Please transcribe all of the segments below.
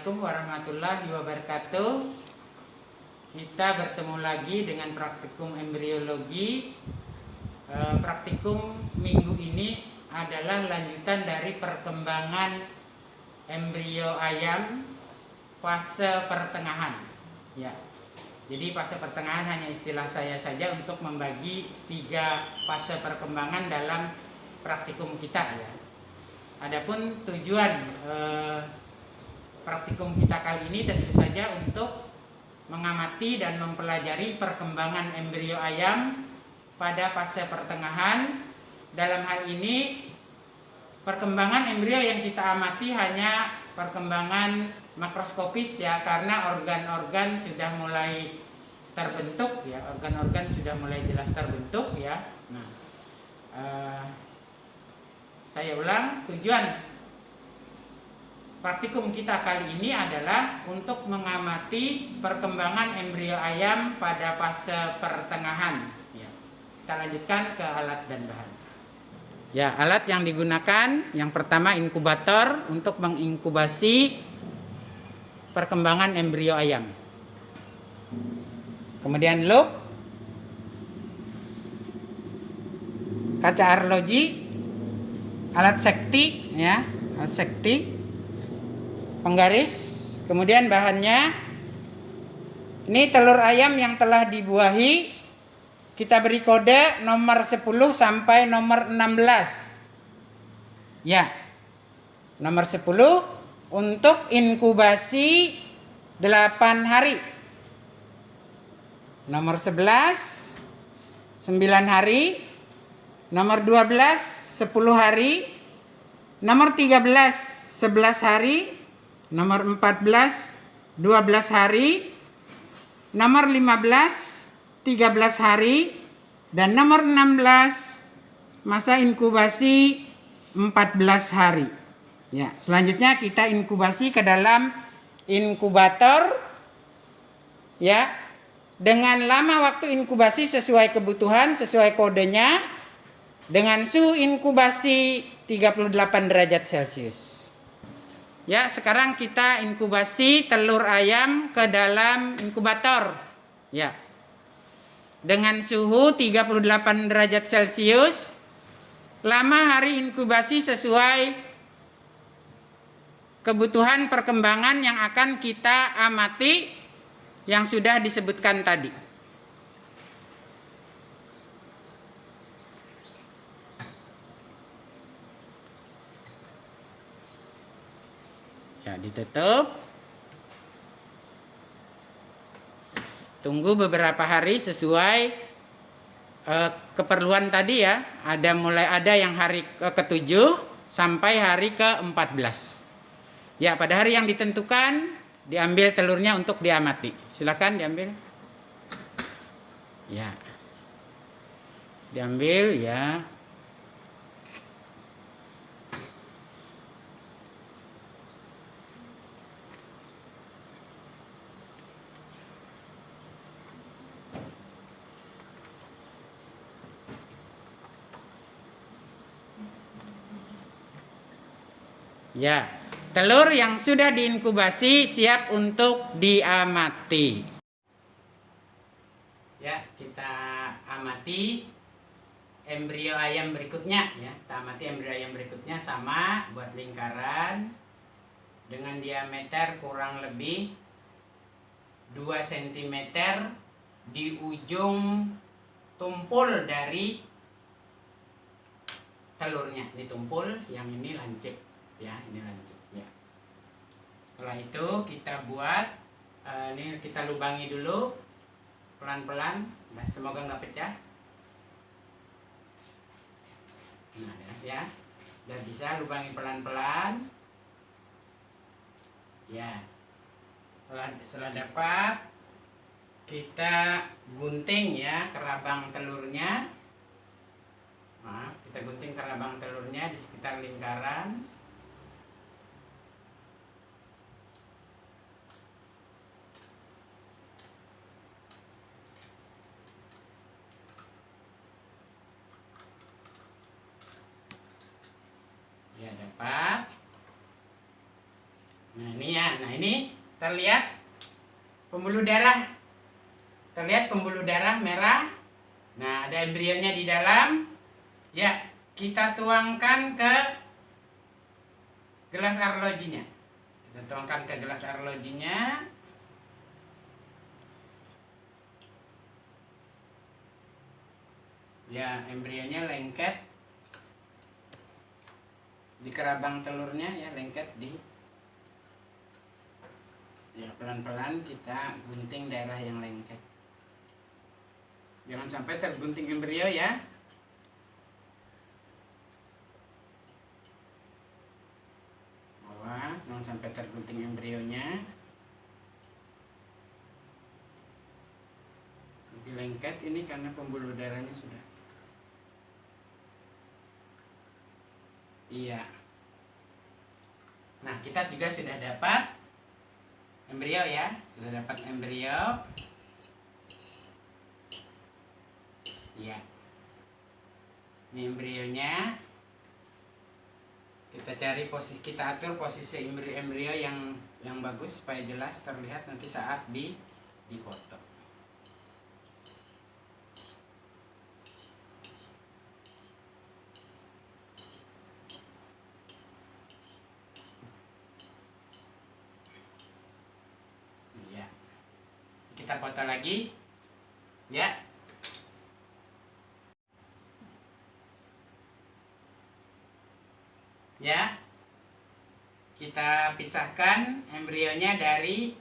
Assalamualaikum warahmatullahi wabarakatuh. Kita bertemu lagi dengan praktikum embriologi. Praktikum minggu ini adalah lanjutan dari perkembangan embrio ayam fase pertengahan. Ya, jadi fase pertengahan hanya istilah saya saja untuk membagi 3 fase perkembangan dalam praktikum kita ya. Adapun tujuan praktikum kita kali ini tentu saja untuk mengamati dan mempelajari perkembangan embrio ayam pada fase pertengahan. Dalam hal ini perkembangan embrio yang kita amati hanya perkembangan makroskopis ya, karena organ-organ sudah mulai terbentuk ya, organ-organ sudah mulai jelas terbentuk ya. Nah, saya ulang, tujuan praktikum kita kali ini adalah untuk mengamati perkembangan embrio ayam pada fase pertengahan. Ya. Kita lanjutkan ke alat dan bahan. Ya, alat yang digunakan yang pertama inkubator untuk menginkubasi perkembangan embrio ayam. Kemudian loop, kaca arloji, alat sekti ya, alat sekti, penggaris. Kemudian bahannya ini telur ayam yang telah dibuahi, kita beri kode nomor 10 sampai nomor 16 ya. Nomor 10 untuk inkubasi 8 hari, nomor 11 9 hari, nomor 12 10 hari, nomor 13 11 hari, nomor 14 12 hari, nomor 15 13 hari, dan nomor 16 masa inkubasi 14 hari. Ya, selanjutnya kita inkubasi ke dalam inkubator ya, dengan lama waktu inkubasi sesuai kebutuhan, sesuai kodenya, dengan suhu inkubasi 38 derajat Celcius. Ya, sekarang kita inkubasi telur ayam ke dalam inkubator. Ya. Dengan suhu 38 derajat Celcius. Lama hari inkubasi sesuai kebutuhan perkembangan yang akan kita amati yang sudah disebutkan tadi. Ya, ditutup. Tunggu beberapa hari sesuai keperluan tadi ya. Ada yang hari ke-7 sampai hari ke-14. Ya, pada hari yang ditentukan diambil telurnya untuk diamati. Silakan diambil. Ya. Diambil ya. Ya, telur yang sudah diinkubasi siap untuk diamati. Ya, kita amati embrio ayam berikutnya ya. Kita amati embrio ayam berikutnya sama, buat lingkaran dengan diameter kurang lebih 2 cm di ujung tumpul dari telurnya. Ini tumpul, yang ini lancip. Ya, ini lancip ya. Setelah itu kita buat ini kita lubangi dulu pelan-pelan. Nah, semoga nggak pecah. Nah ya, udah bisa lubangi pelan-pelan ya. Setelah dapat, kita gunting ya kerabang telurnya. Nah, kita gunting kerabang telurnya di sekitar lingkaran. Ya, dapat. Nah, ini ya. Nah, Nah, ini terlihat pembuluh darah. Terlihat pembuluh darah merah. Nah, ada embrionya di dalam. Ya, kita tuangkan ke gelas arlojinya. Kita tuangkan ke gelas arlojinya. Ya, embrionya lengket di kerabang telurnya, ya, lengket di. Ya, pelan-pelan kita gunting daerah yang lengket. Jangan sampai tergunting embrio ya. Awas, jangan sampai tergunting embrionya. Lebih lengket ini karena pembuluh darahnya sudah. Iya. Nah, kita juga sudah dapat embrio ya. Sudah dapat embrio. Iya. Ini embrionya. Kita cari posisi, kita atur posisi embrio yang bagus supaya jelas terlihat nanti saat dipoto. Kita foto lagi ya. Ya, kita pisahkan embrionya dari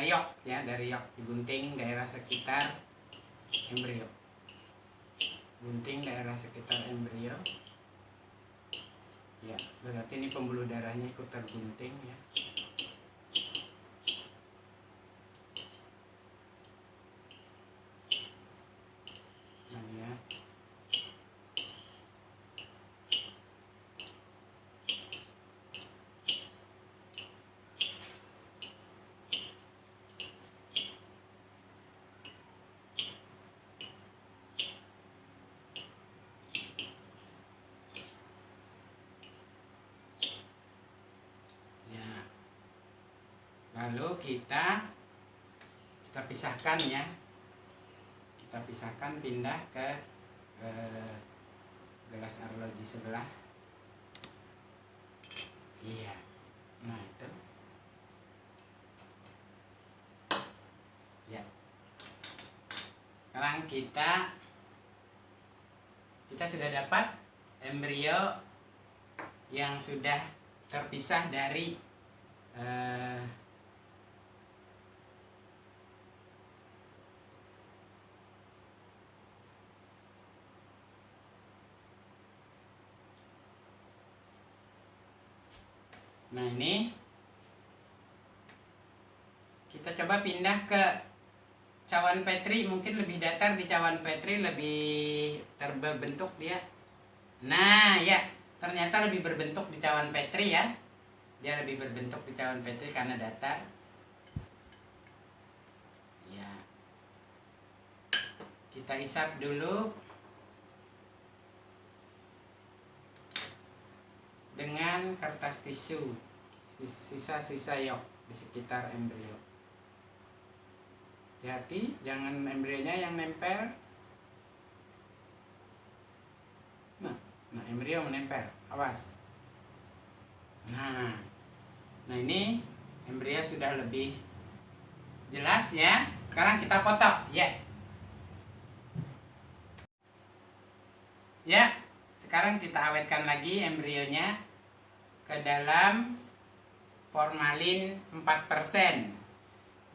yok ya, dari yok, digunting daerah sekitar embrio, gunting daerah sekitar embrio ya. Berarti ini pembuluh darahnya ikut tergunting ya. Lalu kita pisahkan ya. Kita pisahkan, pindah ke gelas arloji sebelah. Iya. Nah, itu. Ya. Sekarang kita sudah dapat embrio yang sudah terpisah dari nah, ini kita coba pindah ke cawan Petri. Mungkin lebih datar di cawan Petri, lebih terbentuk dia. Nah ya, ternyata lebih berbentuk di cawan Petri ya. Dia lebih berbentuk di cawan Petri karena datar ya. Kita isap dulu dengan kertas tisu, sisa-sisa yok di sekitar embrio. Hati-hati, jangan embrionya yang nempel. Nah, embrio menempel, awas. Nah, ini embrio sudah lebih jelas ya. Sekarang kita potong ya. Ya, sekarang kita awetkan lagi embrionya ke dalam formalin 4%.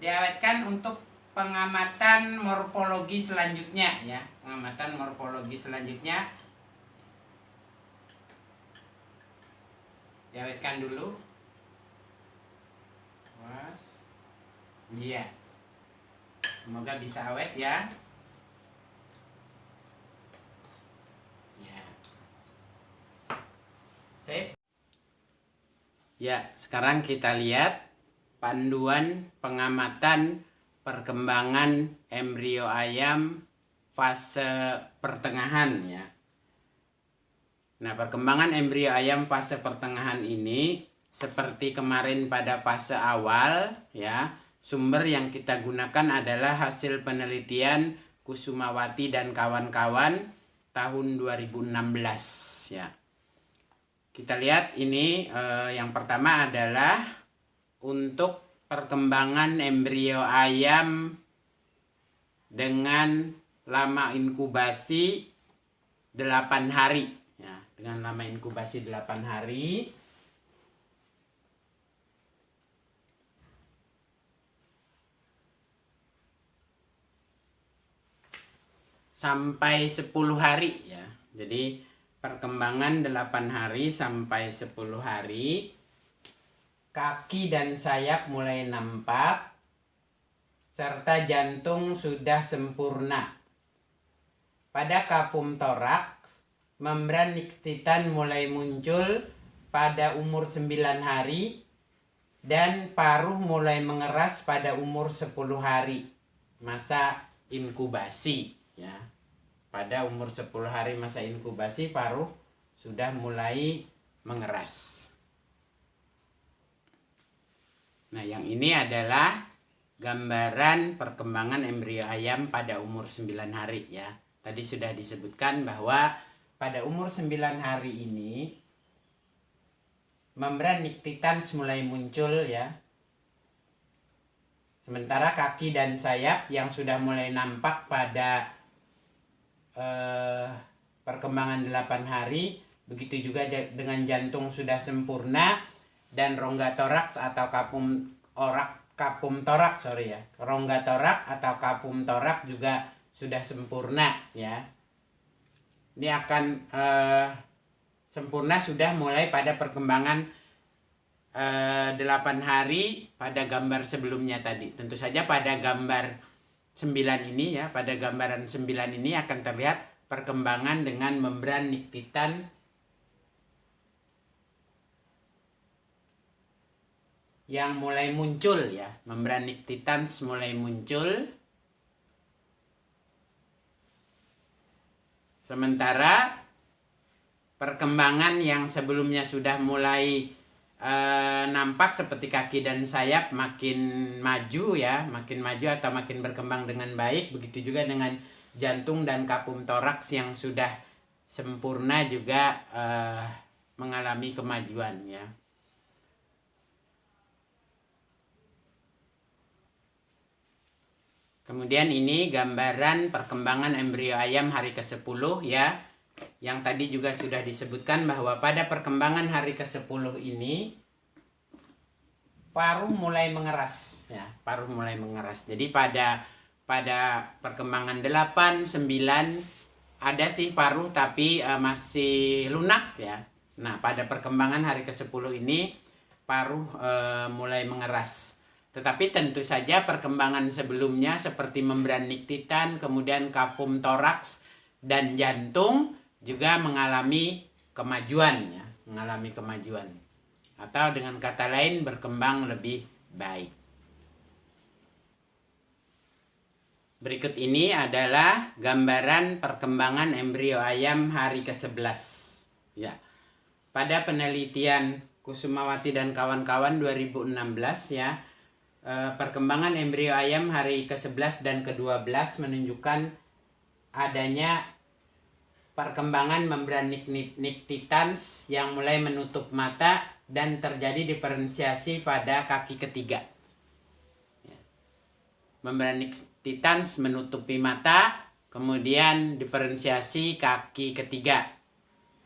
Diawetkan untuk pengamatan morfologi selanjutnya ya. Pengamatan morfologi selanjutnya. Diawetkan dulu. Was. Iya. Semoga bisa awet ya. Sip. Ya, sekarang kita lihat panduan pengamatan perkembangan embrio ayam fase pertengahan ya. Nah, perkembangan embrio ayam fase pertengahan ini seperti kemarin pada fase awal ya, sumber yang kita gunakan adalah hasil penelitian Kusumawati dan kawan-kawan tahun 2016 ya. Kita lihat ini yang pertama adalah untuk perkembangan embrio ayam dengan lama inkubasi 8 hari ya, dengan lama inkubasi 8 hari. Sampai 10 hari ya. Jadi perkembangan 8 hari sampai 10 hari. Kaki dan sayap mulai nampak serta jantung sudah sempurna. Pada kapum toraks, membran nikstitan mulai muncul pada umur 9 hari dan paruh mulai mengeras pada umur 10 hari. Masa inkubasi ya. Pada umur 10 hari masa inkubasi paruh sudah mulai mengeras. Nah, yang ini adalah gambaran perkembangan embrio ayam pada umur 9 hari ya. Tadi sudah disebutkan bahwa pada umur 9 hari ini membran nictitans mulai muncul ya. Sementara kaki dan sayap yang sudah mulai nampak pada perkembangan 8 hari, begitu juga dengan jantung sudah sempurna dan rongga toraks atau kapum torak rongga torak atau kapum torak juga sudah sempurna ya. Ini akan sempurna sudah mulai pada perkembangan 8 hari pada gambar sebelumnya tadi. Tentu saja pada gambar 9 ini ya, pada gambaran 9 ini akan terlihat perkembangan dengan membran niktitan yang mulai muncul ya, membran nictitans mulai muncul. Sementara perkembangan yang sebelumnya sudah mulai nampak seperti kaki dan sayap makin maju ya, makin maju atau makin berkembang dengan baik. Begitu juga dengan jantung dan kapum toraks yang sudah sempurna juga mengalami kemajuan ya. Kemudian ini gambaran perkembangan embrio ayam hari ke-10 ya. Yang tadi juga sudah disebutkan bahwa pada perkembangan hari ke-10 ini paruh mulai mengeras ya, paruh mulai mengeras. Jadi pada perkembangan 8, 9 ada sih paruh tapi masih lunak ya. Nah, pada perkembangan hari ke-10 ini paruh mulai mengeras. Tetapi tentu saja perkembangan sebelumnya seperti membran niktitan, kemudian kapum toraks dan jantung juga mengalami kemajuan ya, mengalami kemajuan. Atau dengan kata lain berkembang lebih baik. Berikut ini adalah gambaran perkembangan embrio ayam hari ke-11 ya. Pada penelitian Kusumawati dan kawan-kawan 2016 ya, perkembangan embrio ayam hari ke-11 dan ke-12 menunjukkan adanya perkembangan membran nictitans yang mulai menutup mata dan terjadi diferensiasi pada kaki ketiga. Membran nictitans menutupi mata, kemudian diferensiasi kaki ketiga.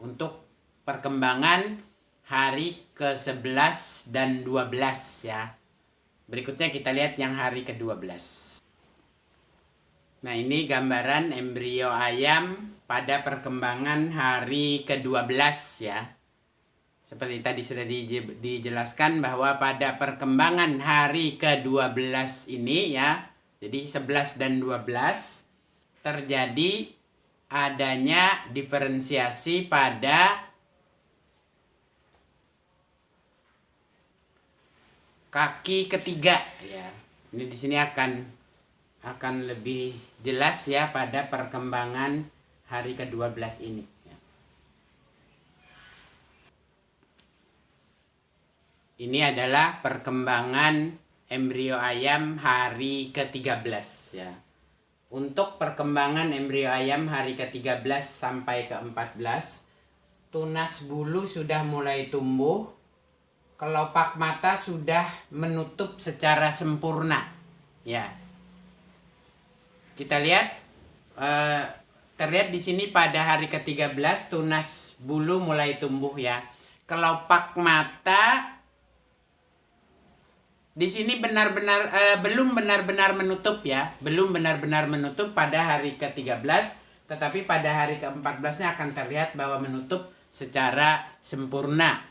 Untuk perkembangan hari ke-11 dan 12 ya. Berikutnya kita lihat yang hari ke-12. Nah, ini gambaran embrio ayam pada perkembangan hari ke-12 ya. Seperti tadi sudah dijelaskan bahwa pada perkembangan hari ke-12 ini ya, jadi 11 dan 12 terjadi adanya diferensiasi pada kaki ketiga ya. Ini di sini akan lebih jelas ya pada perkembangan hari ke-12 ini. Ini adalah perkembangan embrio ayam hari ke-13 ya. Untuk perkembangan embrio ayam hari ke-13 sampai ke-14, tunas bulu sudah mulai tumbuh, kelopak mata sudah menutup secara sempurna ya. Kita lihat terlihat di sini pada hari ke-13 tunas bulu mulai tumbuh ya. Kelopak mata di sini benar-benar belum benar-benar menutup ya, belum benar-benar menutup pada hari ke-13, tetapi pada hari ke-14-nya akan terlihat bahwa menutup secara sempurna.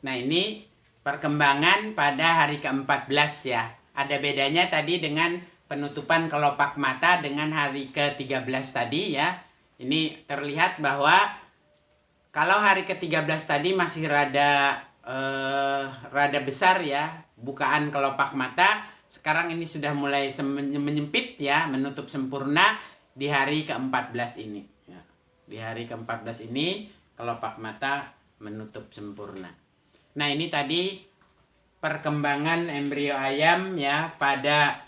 Nah, ini perkembangan pada hari ke-14 ya. Ada bedanya tadi dengan penutupan kelopak mata dengan hari ke-13 tadi ya. Ini terlihat bahwa kalau hari ke-13 tadi masih rada besar ya bukaan kelopak mata, sekarang ini sudah mulai menyempit ya, menutup sempurna di hari ke-14 ini ya. Di hari ke-14 ini kelopak mata menutup sempurna. Nah, ini tadi perkembangan embrio ayam ya pada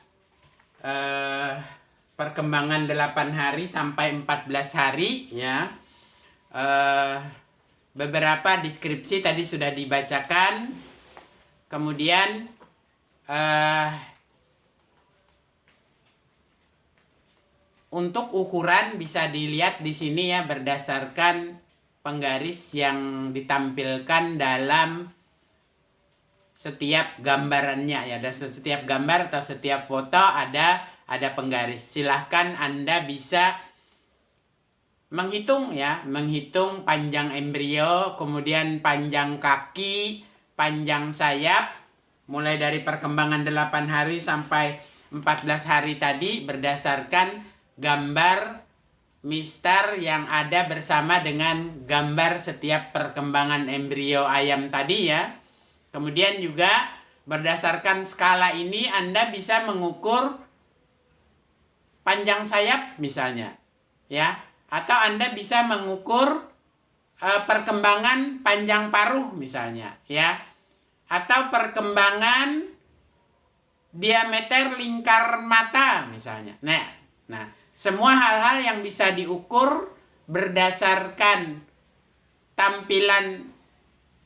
perkembangan 8 hari sampai 14 hari ya. Beberapa deskripsi tadi sudah dibacakan. Kemudian untuk ukuran bisa dilihat di sini ya, berdasarkan penggaris yang ditampilkan dalam setiap gambarannya ya. Dan setiap gambar atau setiap foto ada penggaris. Silahkan Anda bisa menghitung ya, menghitung panjang embrio, kemudian panjang kaki, panjang sayap, mulai dari perkembangan 8 hari sampai 14 hari tadi berdasarkan gambar mistar yang ada bersama dengan gambar setiap perkembangan embrio ayam tadi ya. Kemudian juga berdasarkan skala ini Anda bisa mengukur panjang sayap misalnya ya. Atau Anda bisa mengukur perkembangan panjang paruh misalnya ya. Atau perkembangan diameter lingkar mata misalnya. Nah, semua hal-hal yang bisa diukur berdasarkan tampilan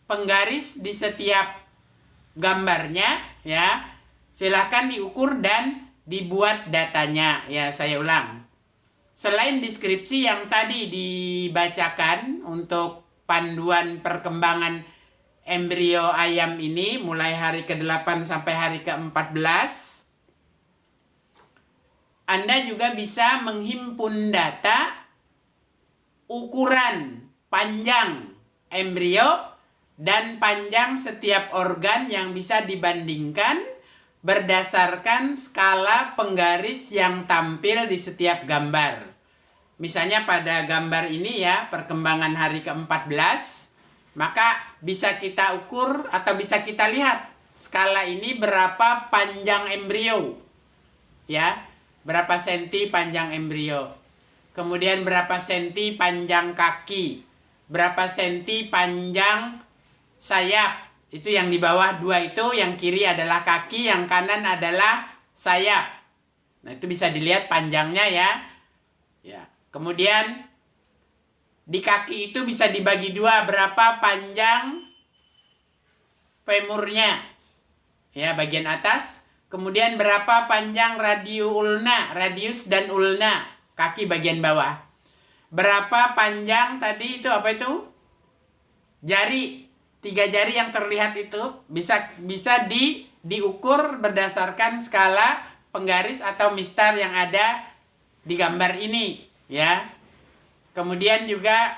penggaris di setiap gambarnya ya. Silahkan diukur dan dibuat datanya ya. Saya ulang. Selain deskripsi yang tadi dibacakan untuk panduan perkembangan embrio ayam ini mulai hari ke-8 sampai hari ke-14, Anda juga bisa menghimpun data ukuran panjang embrio dan panjang setiap organ yang bisa dibandingkan berdasarkan skala penggaris yang tampil di setiap gambar. Misalnya pada gambar ini ya, perkembangan hari ke-14, maka bisa kita ukur atau bisa kita lihat skala ini berapa panjang embrio. Ya, berapa senti panjang embrio. Kemudian berapa senti panjang kaki. Berapa senti panjang sayap. Itu yang di bawah 2 itu, yang kiri adalah kaki, yang kanan adalah sayap. Nah, itu bisa dilihat panjangnya ya. Ya. Kemudian di kaki itu bisa dibagi 2, berapa panjang femurnya. Ya, bagian atas. Kemudian berapa panjang radius dan ulna, kaki bagian bawah. Berapa panjang tadi itu apa itu? Jari. 3 jari yang terlihat itu bisa diukur berdasarkan skala penggaris atau mistar yang ada di gambar ini ya. Kemudian juga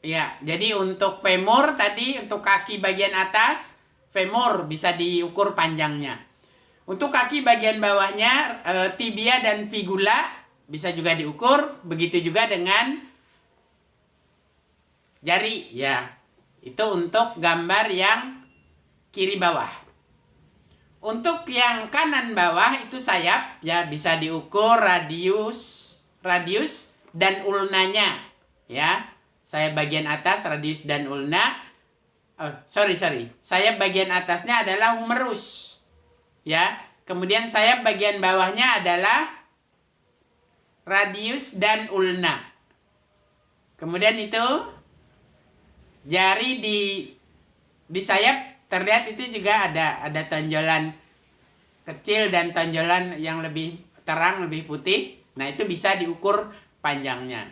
ya, jadi untuk femur tadi, untuk kaki bagian atas, femur bisa diukur panjangnya. Untuk kaki bagian bawahnya, tibia dan fibula bisa juga diukur, begitu juga dengan jari ya. Itu untuk gambar yang kiri bawah. Untuk yang kanan bawah itu sayap ya, bisa diukur radius dan ulnanya, ya. Saya bagian atas radius dan ulna. Sorry. Saya bagian atasnya adalah humerus, ya. Kemudian saya bagian bawahnya adalah radius dan ulna. Kemudian itu jari di sayap terlihat itu juga ada tonjolan kecil dan tonjolan yang lebih terang, lebih putih. Nah, itu bisa diukur panjangnya.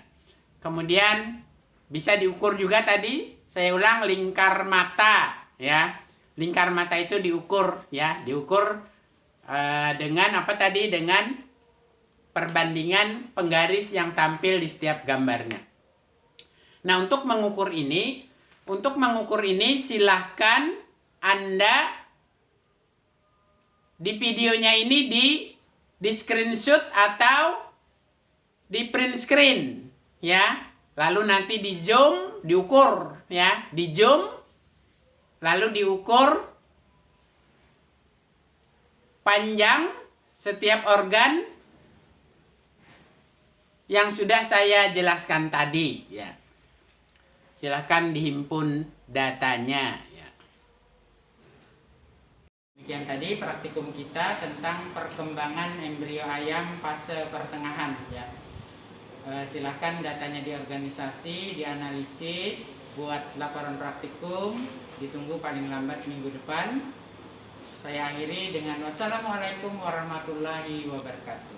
Kemudian bisa diukur juga tadi, saya ulang, lingkar mata, ya. Lingkar mata itu diukur, ya, diukur dengan apa tadi? Dengan perbandingan penggaris yang tampil di setiap gambarnya. Nah, untuk mengukur ini silahkan Anda di videonya ini di screenshot atau di print screen, ya. Lalu nanti di zoom, diukur, ya. Di zoom, lalu diukur panjang setiap organ yang sudah saya jelaskan tadi, ya. Silahkan dihimpun datanya, ya. Demikian tadi praktikum kita tentang perkembangan embrio ayam fase pertengahan, ya. Silahkan datanya diorganisasi, dianalisis, buat laporan praktikum, ditunggu paling lambat minggu depan. Saya akhiri dengan wassalamualaikum warahmatullahi wabarakatuh.